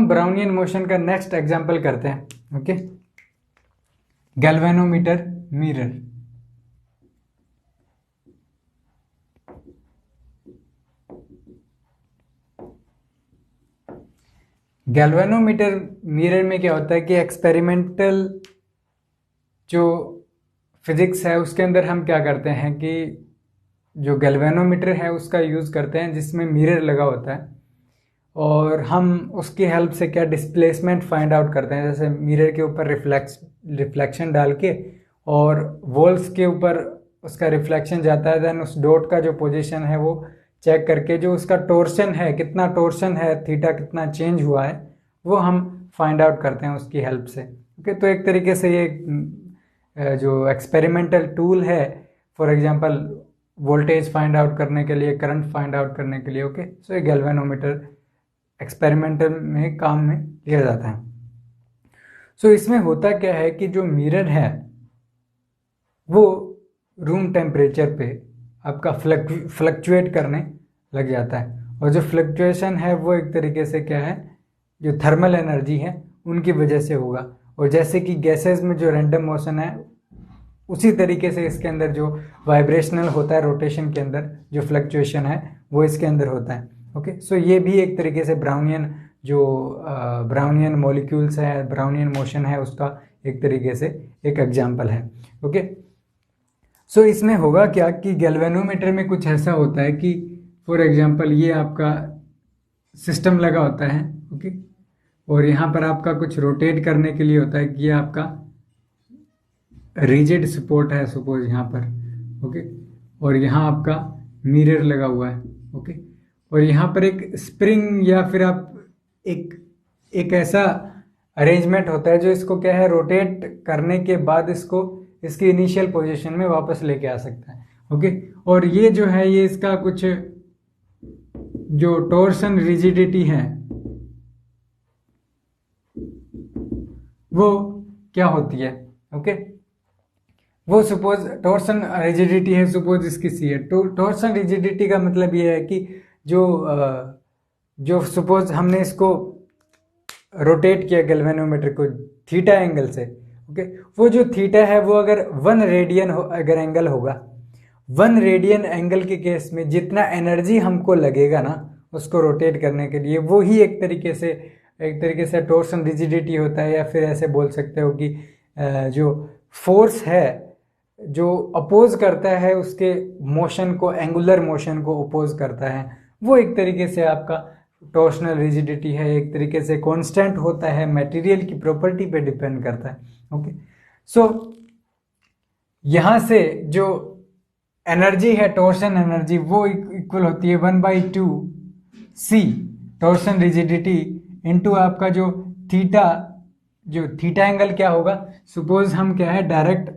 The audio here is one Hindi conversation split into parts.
ब्राउनियन मोशन का नेक्स्ट एग्जांपल करते हैं। Okay, galvanometer mirror. Galvanometer mirror में क्या होता है कि एक्सपेरिमेंटल जो फिजिक्स है उसके अंदर हम क्या करते हैं कि जो गैल्वेनोमीटर है उसका यूज़ करते हैं जिसमें मिरर लगा होता है, और हम उसकी हेल्प से क्या डिस्प्लेसमेंट फाइंड आउट करते हैं। जैसे मिरर के ऊपर रिफ्लेक्शन डाल के और वॉल्स के ऊपर उसका रिफ्लेक्शन जाता है, देन उस डॉट का जो पोजीशन है वो चेक करके जो उसका टोर्शन है, कितना टोर्शन है, थीटा कितना चेंज हुआ है, वो हम फाइंड आउट करते हैं उसकी हेल्प से। ओके, तो एक तरीके से ये जो एक्सपेरिमेंटल टूल है, for example voltage find out करने के लिए, करंट फाइंड आउट करने के लिए। ओके, सो ये गैल्वेनोमीटर एक्सपेरिमेंटल में काम में लिया जाता है। सो इसमें होता क्या है कि जो मिरर है वो रूम टेम्परेचर पे आपका फ्लक्चुएट करने लग जाता है, और जो फ्लक्चुएशन है वो एक तरीके से क्या है, जो थर्मल एनर्जी है उनकी वजह से होगा। और जैसे कि गैसेस में जो रैंडम मोशन है, उसी तरीके से इसके अंदर जो वाइब्रेशनल होता है रोटेशन के अंदर जो फ्लक्चुएशन है वो इसके अंदर होता है। ओके, सो ये भी एक तरीके से ब्राउनियन मॉलिक्यूल्स है, ब्राउनियन मोशन है, उसका एक तरीके से एक एग्जाम्पल है। ओके, सो इसमें होगा क्या कि गैल्वेनोमीटर में कुछ ऐसा होता है कि फॉर एग्जांपल ये आपका सिस्टम लगा होता है। ओके, और यहाँ पर आपका कुछ रोटेट करने के लिए होता है कि ये आपका रिजिड सपोर्ट है सपोज यहाँ पर। ओके, और यहाँ आपका मिरर लगा हुआ है। ओके, और यहाँ पर एक स्प्रिंग या फिर आप एक ऐसा अरेंजमेंट होता है जो इसको क्या है, रोटेट करने के बाद इसको इसकी इनिशियल पोजीशन में वापस लेके आ सकता है। ओके, और ये जो है ये इसका कुछ जो टॉर्सन रिजिडिटी है वो क्या होती है। ओके, वो सपोज टॉर्सन रिजिडिटी है, सपोज इसकी सी है। टॉर्सन रिजिडिटी का मतलब ये है कि जो सपोज हमने इसको रोटेट किया गैल्वेनोमीटर को थीटा एंगल से। ओके, वो जो थीटा है वो अगर 1 रेडियन अगर एंगल होगा, 1 रेडियन एंगल के केस में जितना एनर्जी हमको लगेगा ना उसको रोटेट करने के लिए, वो ही एक तरीके से टॉर्सन रिजिडिटी होता है। या फिर ऐसे बोल सकते हो कि जो फोर्स है जो अपोज करता है उसके मोशन को, एंगुलर मोशन को अपोज करता है, वो एक तरीके से आपका टॉर्सनल रिजिडिटी है। एक तरीके से कांस्टेंट होता है, मटेरियल की प्रॉपर्टी पे डिपेंड करता है। ओके, सो यहां से जो एनर्जी है, टॉर्सन एनर्जी, वो इक्वल होती है 1/2 c टॉर्सन रिजिडिटी इनटू आपका जो थीटा एंगल क्या होगा। सपोज हम क्या है डायरेक्ट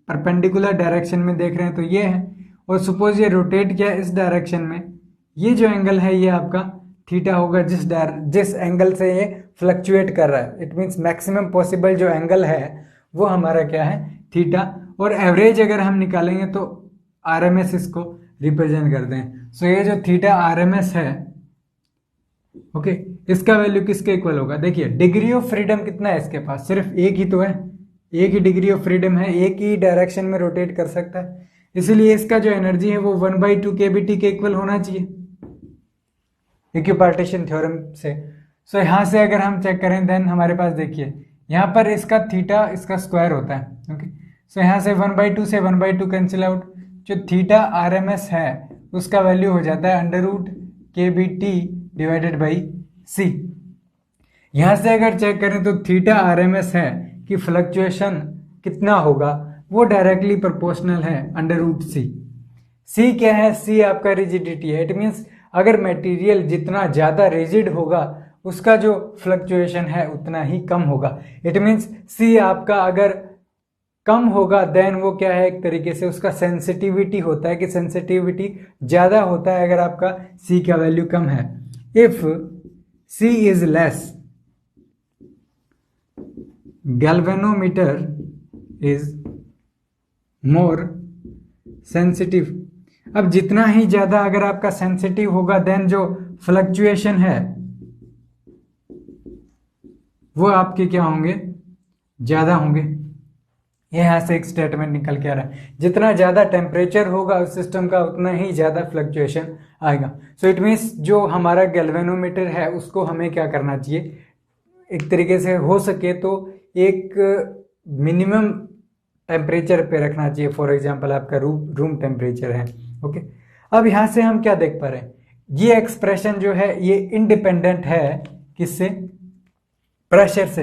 परपेंडिकुलर डायरेक्शन में देख रहे हैं तो ये है, और सपोज ये रोटेट किया इस डायरेक्शन में, ये जो एंगल है ये आपका थीटा होगा जिस एंगल से ये फ्लक्चुएट कर रहा है। इट मीन्स मैक्सिमम पॉसिबल जो एंगल है वो हमारा क्या है, थीटा। और एवरेज अगर हम निकालेंगे तो आरएमएस इसको रिप्रेजेंट करते हैं। सो ये जो थीटा आरएमएस है, ओके, इसका वैल्यू किसके इक्वल होगा। देखिए डिग्री ऑफ फ्रीडम कितना है इसके पास, सिर्फ एक ही तो है, एक ही डिग्री ऑफ फ्रीडम है, एक ही डायरेक्शन में रोटेट कर सकता है, इसलिए इसका जो एनर्जी है वो 1/2 केबीटी के इक्वल होना चाहिए इक्विपार्टीशन थ्योरम से। सो यहाँ से अगर हम चेक करें देन हमारे पास देखिए यहाँ पर इसका थीटा इसका स्क्वायर होता है। ओके, सो यहाँ से 1/2 से 1/2 कैंसिल आउट, जो थीटा आरएमएस है उसका वैल्यू हो जाता है √kBT डिवाइडेड बाई सी। यहाँ से अगर चेक करें तो थीटा आरएमएस है कि फ्लक्चुएशन कितना होगा, वो डायरेक्टली प्रोपोर्शनल है √c। सी क्या है, सी आपका रिजिडिटी है। इट मीन्स अगर मटेरियल जितना ज़्यादा रिजिड होगा उसका जो फ्लक्चुएशन है उतना ही कम होगा। इट मीन्स सी आपका अगर कम होगा देन वो क्या है, एक तरीके से उसका सेंसिटिविटी होता है कि सेंसिटिविटी ज़्यादा होता है अगर आपका सी का वैल्यू कम है। If C is less, galvanometer is more sensitive. अब जितना ही ज्यादा अगर आपका सेंसिटिव होगा देन जो फ्लक्चुएशन है वो आपके क्या होंगे, ज़्यादा होंगे। ये यहाँ से एक स्टेटमेंट निकल के आ रहा है, जितना ज़्यादा टेम्परेचर होगा उस सिस्टम का उतना ही ज़्यादा फ्लक्चुएशन आएगा। सो इट मीन्स जो हमारा गैल्वेनोमीटर है उसको हमें क्या करना चाहिए, एक तरीके से हो सके तो एक मिनिमम टेम्परेचर पे रखना चाहिए। फॉर एग्जांपल आपका रूम टेम्परेचर है। ओके, अब यहाँ से हम क्या देख पा रहे हैं, ये एक्सप्रेशन जो है ये इंडिपेंडेंट है किससे, प्रेशर से,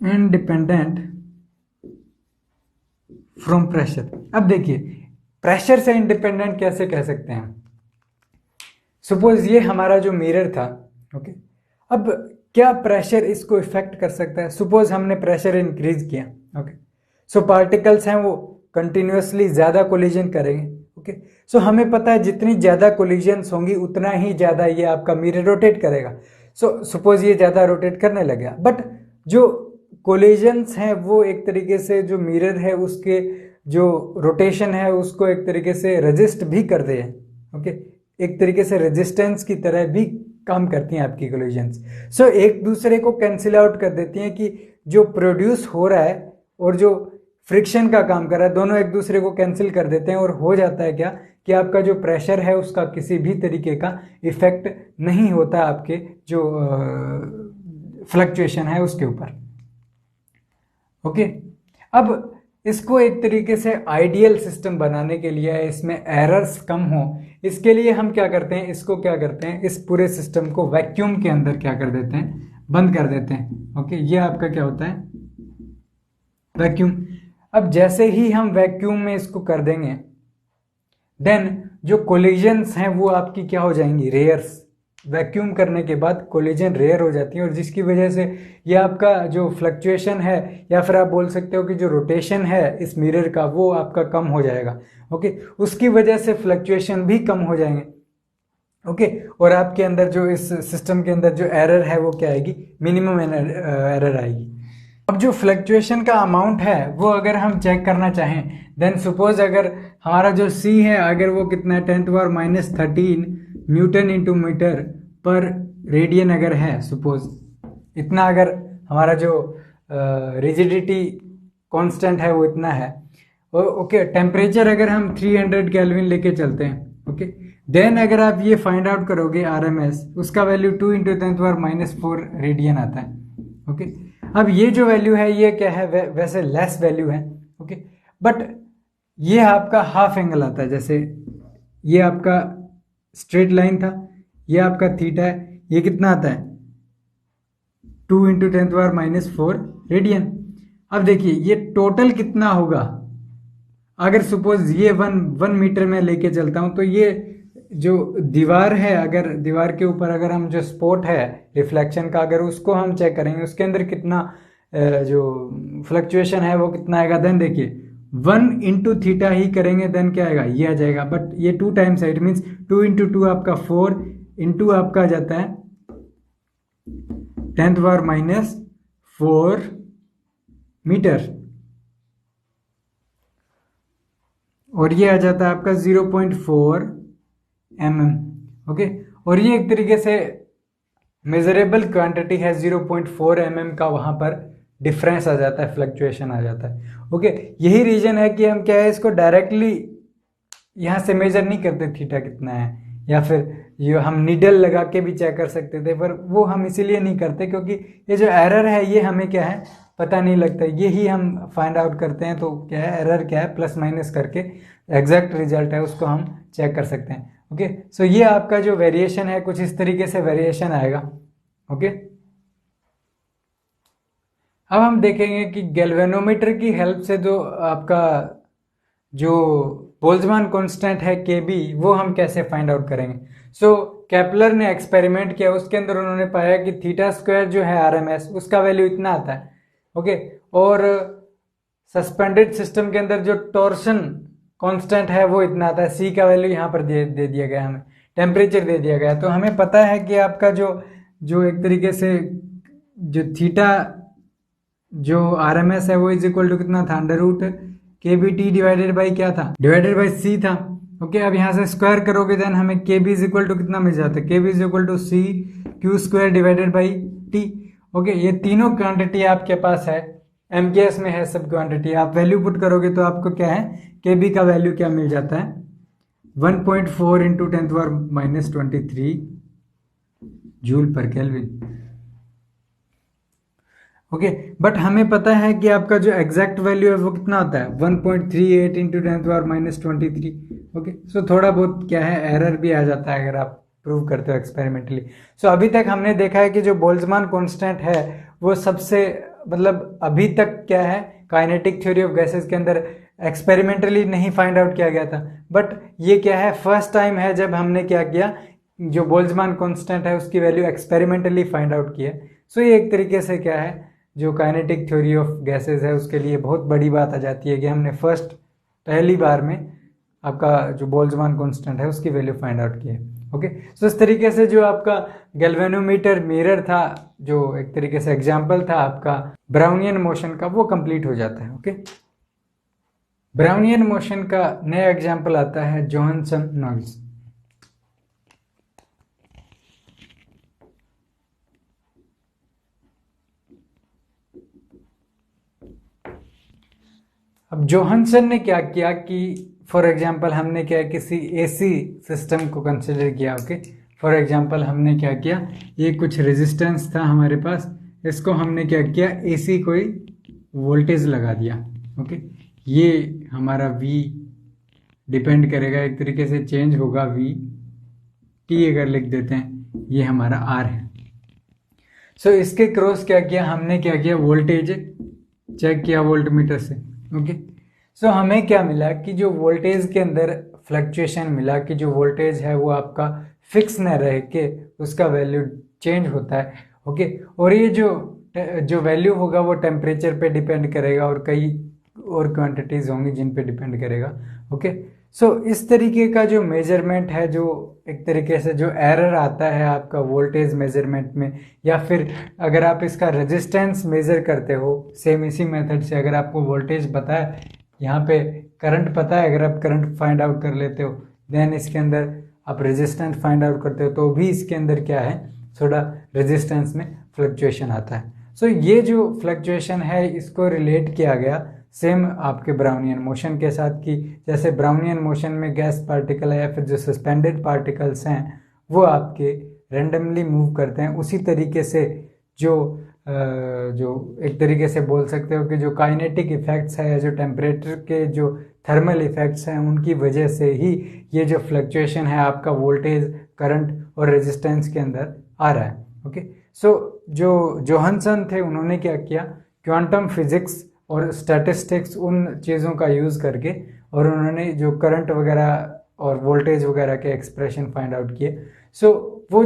इंडिपेंडेंट फ्रॉम प्रेशर। अब देखिए प्रेशर से इंडिपेंडेंट कैसे कह सकते हैं, सपोज ये हमारा जो मिरर था। ओके, अब क्या प्रेशर इसको इफेक्ट कर सकता है, सपोज हमने प्रेशर इंक्रीज किया। ओके, सो पार्टिकल्स हैं वो कंटिन्यूसली ज़्यादा कोलिजन करेंगे। ओके, सो हमें पता है जितनी ज़्यादा कोलिजन्स होंगी उतना ही ज़्यादा ये आपका मिरर रोटेट करेगा। सो सपोज ये ज़्यादा रोटेट करने लग गया, बट जो कोलिजन्स हैं वो एक तरीके से जो मिरर है उसके जो रोटेशन है उसको एक तरीके से रेजिस्ट भी करते हैं। ओके, एक तरीके से रेजिस्टेंस की तरह भी काम करती हैं आपकी कोलिजन्स। सो एक दूसरे को कैंसिल आउट कर देती हैं कि जो प्रोड्यूस हो रहा है और जो फ्रिक्शन का काम कर रहा है दोनों एक दूसरे को कैंसिल कर देते हैं, और हो जाता है क्या कि आपका जो प्रेशर है उसका किसी भी तरीके का इफेक्ट नहीं होता आपके जो फ्लक्चुएशन है उसके ऊपर। ओके, अब इसको एक तरीके से आइडियल सिस्टम बनाने के लिए, इसमें एरर्स कम हो, इसके लिए हम क्या करते हैं, इसको क्या करते हैं, इस पूरे सिस्टम को वैक्यूम के अंदर क्या कर देते हैं, बंद कर देते हैं। ओके, ये आपका क्या होता है, वैक्यूम। अब जैसे ही हम वैक्यूम में इसको कर देंगे देन जो कोलिजन्स हैं वो आपकी क्या हो जाएंगी, रेयर्स। वैक्यूम करने के बाद कोलिजन रेयर हो जाती है और जिसकी वजह से ये आपका जो फ्लक्चुएशन है या फिर आप बोल सकते हो कि जो रोटेशन है इस मिरर का वो आपका कम हो जाएगा। ओके, उसकी वजह से फ्लक्चुएशन भी कम हो जाएंगे। ओके, और आपके अंदर जो इस सिस्टम के अंदर जो एरर है वो क्या आएगी, मिनिमम एरर आएगी। अब जो फ्लक्चुएशन का अमाउंट है वो अगर हम चेक करना चाहें देन सपोज अगर हमारा जो सी है अगर वो कितना है 10⁻⁻13 न्यूटन इंटू मीटर पर रेडियन अगर है, सपोज इतना अगर हमारा जो रिजिडिटी कांस्टेंट है वो इतना है। ओके, टेम्परेचर अगर हम 300 केल्विन लेके चलते हैं। ओके, देन अगर आप ये फाइंड आउट करोगे आरएमएस उसका वैल्यू 2 × 10⁻⁴ रेडियन आता है। ओके, अब ये जो वैल्यू है ये क्या है, वैसे लेस वैल्यू है। ओके, बट ये आपका हाफ एंगल आता है, जैसे ये आपका स्ट्रेट लाइन था, ये आपका थीटा है, ये कितना आता है 2 × 10⁻⁴ रेडियन। अब देखिए ये टोटल कितना होगा, अगर सपोज ये 1 मीटर में लेके चलता हूं तो ये जो दीवार है, अगर दीवार के ऊपर अगर हम जो स्पॉट है रिफ्लेक्शन का अगर उसको हम चेक करेंगे उसके अंदर कितना जो फ्लक्चुएशन है वो कितना आएगा, देन देखिए 1 × थीटा ही करेंगे देन क्या आएगा, ये आ जाएगा। बट ये 2 टाइम्स है, इट मीन्स 2 × 2 आपका 4 इंटू आपका आ जाता है 10⁻⁴ मीटर, और ये आ जाता है आपका 0.4 mm। ओके, और ये एक तरीके से मेजरेबल क्वांटिटी है, 0.4 mm का वहां पर डिफरेंस आ जाता है, फ्लक्चुएशन आ जाता है। ओके, यही रीजन है कि हम क्या है इसको डायरेक्टली यहाँ से मेजर नहीं करते थीटा कितना है, या फिर ये हम नीडल लगा के भी चेक कर सकते थे, पर वो हम इसीलिए नहीं करते क्योंकि ये जो एरर है ये हमें क्या है पता नहीं लगता, यही हम फाइंड आउट करते हैं। तो क्या है एरर क्या है, प्लस माइनस करके एग्जैक्ट रिजल्ट है उसको हम चेक कर सकते हैं। ओके, सो ये आपका जो वेरिएशन है कुछ इस तरीके से वेरिएशन आएगा। ओके, अब हम देखेंगे कि गैल्वेनोमीटर की हेल्प से जो आपका जो बोल्ट्जमान कांस्टेंट है केबी वो हम कैसे फाइंड आउट करेंगे। सो केपलर ने एक्सपेरिमेंट किया, उसके अंदर उन्होंने पाया कि थीटा स्क्वायर जो है आरएमएस उसका वैल्यू इतना आता है। ओके, और सस्पेंडेड सिस्टम के अंदर जो टॉर्शन कांस्टेंट है वो इतना आता है, सी का वैल्यू यहाँ पर दे दिया गया, हमें टेम्परेचर दे दिया गया। तो हमें पता है कि आपका जो एक तरीके से जो थीटा जो आरएमएस है वो इज इक्वल टू कितना था, √KBT डिवाइडेड बाई क्या था, डिवाइडेड बाई सी था। ओके, अब यहाँ से स्क्वायर करोगे देन हमें KB इज इक्वल टू कितना मिल जाता है, KB is equal to C Q square divided by T. Okay, ये तीनों क्वांटिटी आपके पास है, एमकेएस में है सब क्वांटिटी। आप वैल्यू पुट करोगे तो आपको क्या है, के बी का वैल्यू क्या मिल जाता है, 1.4 इंटू 10⁻⁻23 जूल पर केल्विन। ओके, बट हमें पता है कि आपका जो एग्जैक्ट वैल्यू है वो कितना होता है, 1.38 इंटू 10⁻⁻23। ओके, सो थोड़ा बहुत क्या है, एरर भी आ जाता है अगर आप प्रूव करते हो एक्सपेरिमेंटली। सो अभी तक हमने देखा है कि जो बोल्ट्जमान कांस्टेंट है वो सबसे मतलब अभी तक क्या है, काइनेटिक थ्योरी ऑफ गैसेस के अंदर एक्सपेरिमेंटली नहीं फाइंड आउट किया गया था, बट ये क्या है, फर्स्ट टाइम है जब हमने क्या किया, जो बोल्ट्जमान कांस्टेंट है उसकी वैल्यू एक्सपेरिमेंटली फाइंड आउट की है। सो ये एक तरीके से क्या है, जो काइनेटिक थ्योरी ऑफ गैसेस है उसके लिए बहुत बड़ी बात आ जाती है कि हमने पहली बार में आपका जो बोल्ट्जमान कांस्टेंट है उसकी वैल्यू फाइंड आउट की है। ओके, सो इस तरीके से जो आपका गैल्वेनोमीटर मिरर था, जो एक तरीके से एग्जाम्पल था आपका ब्राउनियन मोशन का, वो कंप्लीट हो जाता है। ओके, ब्राउनियन मोशन का नया एग्जाम्पल आता है जोहानसन नॉइज। अब जोहानसन ने क्या किया कि फॉर एग्जांपल हमने क्या किसी एसी सिस्टम को कंसिडर किया। ओके, फॉर एग्जांपल हमने क्या किया, ये कुछ रेजिस्टेंस था हमारे पास, इसको हमने क्या किया, एसी कोई वोल्टेज लगा दिया। ओके, ये हमारा V डिपेंड करेगा, एक तरीके से चेंज होगा V, T अगर लिख देते हैं, ये हमारा R है। सो इसके क्रॉस क्या किया हमने, क्या किया, वोल्टेज चेक किया वोल्टमीटर से। ओके, सो हमें क्या मिला कि जो वोल्टेज के अंदर फ्लक्चुएशन मिला, कि जो वोल्टेज है वो आपका फिक्स न रह के उसका वैल्यू चेंज होता है। ओके, और ये जो वैल्यू होगा वो टेम्परेचर पे डिपेंड करेगा और कई और क्वांटिटीज होंगी जिन पे डिपेंड करेगा। ओके, सो इस तरीके का जो मेजरमेंट है, जो एक तरीके से जो एरर आता है आपका वोल्टेज मेजरमेंट में, या फिर अगर आप इसका रेजिस्टेंस मेजर करते हो सेम इसी मेथड से, अगर आपको वोल्टेज पता है, यहाँ पे करंट पता है, अगर आप करंट फाइंड आउट कर लेते हो, देन इसके अंदर आप रेजिस्टेंस फाइंड आउट करते हो, तो भी इसके अंदर क्या है, थोड़ा रेजिस्टेंस में फ्लक्चुएशन आता है। सो ये जो फ्लक्चुएशन है इसको रिलेट किया गया सेम आपके ब्राउनियन मोशन के साथ, कि जैसे ब्राउनियन मोशन में गैस पार्टिकल है या फिर जो सस्पेंडेड पार्टिकल्स हैं वो आपके रेंडमली मूव करते हैं, उसी तरीके से जो एक तरीके से बोल सकते हो कि जो काइनेटिक इफेक्ट्स है, जो टेम्परेचर के जो थर्मल इफेक्ट्स हैं, उनकी वजह से ही ये जो फ्लक्चुएशन है आपका वोल्टेज, करंट और रेजिस्टेंस के अंदर आ रहा है। ओके, सो जो जोहानसन थे उन्होंने क्या किया, क्वांटम फिजिक्स और स्टैटिस्टिक्स उन चीज़ों का यूज़ करके, और उन्होंने जो करंट वगैरह और वोल्टेज वगैरह के एक्सप्रेशन फाइंड आउट किए। सो वो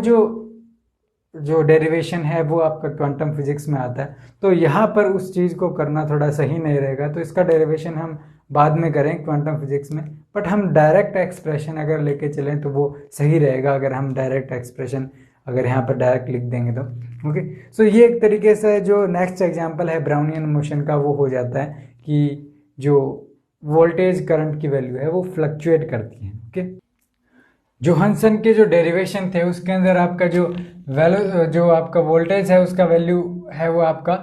जो डेरिवेशन है वो आपका क्वांटम फिजिक्स में आता है, तो यहाँ पर उस चीज़ को करना थोड़ा सही नहीं रहेगा, तो इसका डेरिवेशन हम बाद में करें क्वांटम फिजिक्स में, बट हम डायरेक्ट एक्सप्रेशन अगर लेके चलें तो वो सही रहेगा, अगर हम डायरेक्ट एक्सप्रेशन अगर यहाँ पर डायरेक्ट लिख देंगे तो। ओके, सो ये एक तरीके से जो नेक्स्ट एग्जांपल है ब्राउनियन मोशन का, वो हो जाता है कि जो वोल्टेज करंट की वैल्यू है वो फ्लक्चुएट करती है। ओके, जोहानसन के जो डेरिवेशन थे उसके अंदर आपका जो आपका वोल्टेज है उसका वैल्यू है वो आपका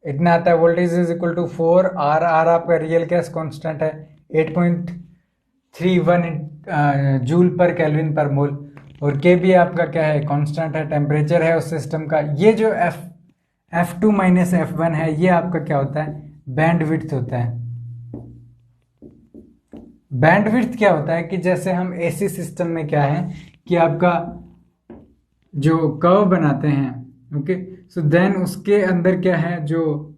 इतना आता है, voltage is equal to 4 R। आपका रियल गैस कांस्टेंट है 8.31 जूल पर केल्विन पर मोल, और के भी आपका क्या है, कांस्टेंट है, टेम्परेचर है उस सिस्टम का। ये जो F2 माइनस F1 है, ये आपका क्या होता है, बैंड विड्थ होता है। बैंड विड्थ क्या होता है कि जैसे हम एसी सिस्टम में क्या है कि आपका जो कर्व बनाते हैं, ओके, सो देन उसके अंदर क्या है, जो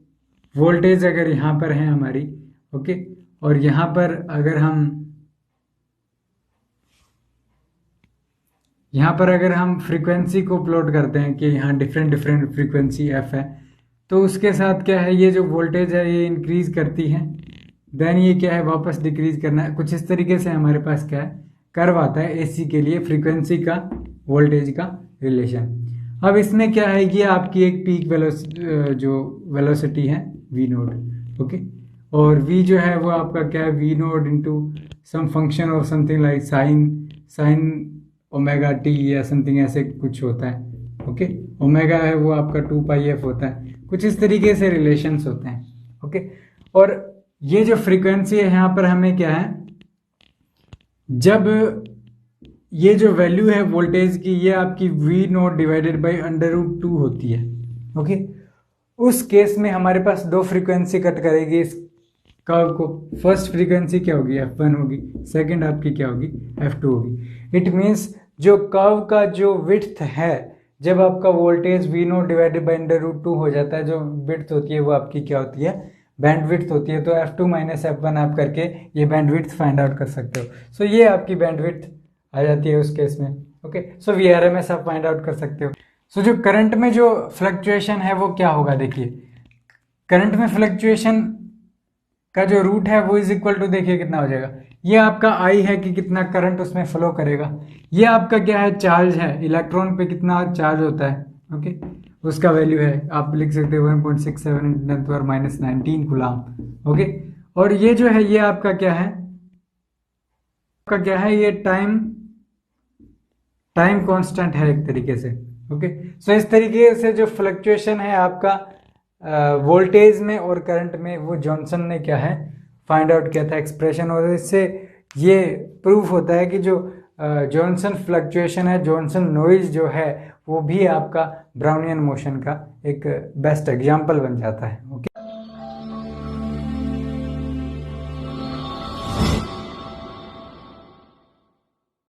वोल्टेज अगर यहाँ पर है हमारी, ओके, और यहाँ पर अगर हम फ्रीक्वेंसी को प्लॉट करते हैं कि यहाँ डिफरेंट फ्रीक्वेंसी f है, तो उसके साथ क्या है, ये जो वोल्टेज है ये इंक्रीज करती है, देन ये क्या है वापस डिक्रीज करना है। कुछ इस तरीके से हमारे पास क्या है, कर्व आता है एसी के लिए, फ्रीक्वेंसी का वोल्टेज का रिलेशन। अब इसमें क्या है, ये आपकी एक पीक वेलोसिटी है v नोट। ओके, और v जो है वो आपका क्या है, v naught into some function of something like sine omega T या समथिंग ऐसे कुछ होता है। ओके। ओमेगा है वो आपका 2 पाई एफ होता है, कुछ इस तरीके से रिलेशंस होते हैं। ओके, और ये जो फ्रीक्वेंसी है यहाँ पर हमें क्या है, जब ये जो वैल्यू है वोल्टेज की ये आपकी वी नॉट डिवाइडेड बाई √2 होती है। ओके, उस केस में हमारे पास दो फ्रीक्वेंसी कट करेगी इस कर्व को। फर्स्ट फ्रीक्वेंसी क्या होगी, F1 होगी, सेकंड आपकी क्या होगी, F2 होगी। इट मीन्स जो कर्व का जो विड्थ है, जब आपका voltage V not divided by √2 हो जाता है, जो विड्थ होती है वो आपकी क्या होती है, बैंड विड्थ होती है। तो F2 माइनस F1 आप करके ये बैंड विड्थ फाइंड आउट कर सकते हो। सो ये आपकी बैंड विड्थ आ जाती है उस केस में। ओके, सो VRMS आप फाइंड आउट कर सकते हो। सो जो करंट में जो फ्लक्चुएशन है वो क्या होगा, देखिए करंट में फ्लक्चुएशन का जो रूट है वो इज इक्वल टू, देखिए कितना हो जाएगा, ये आपका आई है कि कितना करंट उसमें फ्लो करेगा, ये आपका क्या है, चार्ज है, इलेक्ट्रॉन पे कितना चार्ज होता है। ओके, उसका वैल्यू है, आप लिख सकते हो 1.67 × 10⁻19 कूलम। ओके, और ये जो है ये आपका क्या है, ये टाइम कांस्टेंट है एक तरीके से। ओके, सो इस तरीके से जो फ्लक्चुएशन है आपका वोल्टेज में और करंट में, वो जॉनसन ने क्या है फाइंड आउट किया था एक्सप्रेशन, और इससे ये प्रूफ होता है कि जो जॉनसन फ्लक्चुएशन है, जॉनसन नॉइज जो है, वो भी आपका ब्राउनियन मोशन का एक बेस्ट एग्जाम्पल बन जाता है। ओके।